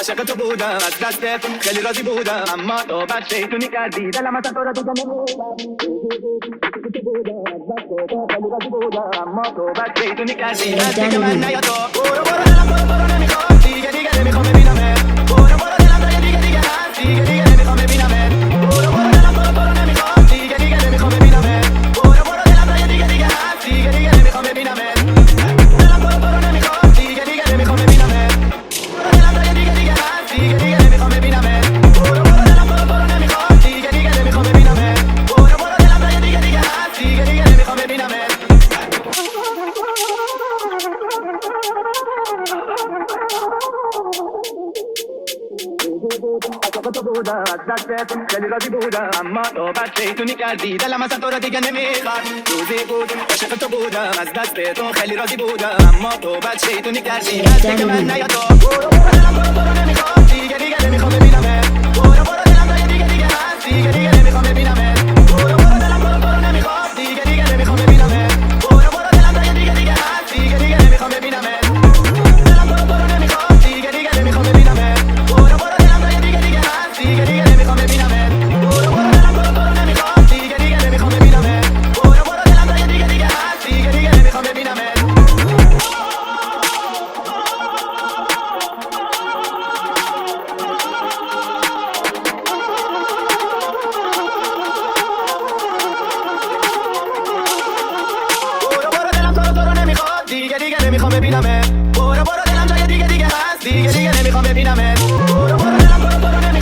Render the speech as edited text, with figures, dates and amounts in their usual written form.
عاشق تو بودم از دستت خیلی راضی بودم اما تو بد شیطونی کردی دلم از تو را دیگه نمیدم اما تو بد شیطونی کردی نزدیک من نیا تو برو برو دلم برو نمیخواد دیگه نمیخوام ببینمت برو دلم دیگه هست دیگه نمیخوام ببینمت برو دلم برو نمیخواد دیگه نمیخوام ببینمت برو دلم دیگه هست دیگه نمیخوام ببینمت دلم برو نمیخواد دیگه نمیخوام ببینمت برو دلم دیگه هست دیگه نمیخوام ببینمت برو دلم برو نمیخواد دیگه نمیخوام ببینمت برو دلم دیگه هست دیگه نمیخوام ببینمت عاشق تو بودم از دستت خیلی راضی بودم اما تو بد شیطونی کردی دلم از تو را دیگه نمیخواد روزی بود عاشق تو بودم از دست تو خیلی راضی بودم اما تو بد شیطونی کردی نزدیک من نیا تو برو دلم برو نمیخواد دیگه نمیخوام ببینمت برو دلم دیگه هست دیگه نمیخوام ببینمت برو دلم برو نمیخواد دیگه نمیخوام ببینمت برو دلم دیگه هست دیگه نمیخوام ببینمت دلم برو نمیخواد دیگه نمیخوام ببینمت برو دلم دیگه هست دیگه نمیخوام ببینمت برو دلم برو نمیخواد دیگه نمیخوام ببینمت برو دلم دیگه هست دیگه نمیخوام ببینمت دیگه نمیخوام ببینمت برو دلم جای دیگه هست دیگه نمیخوام ببینمت برو دلم برو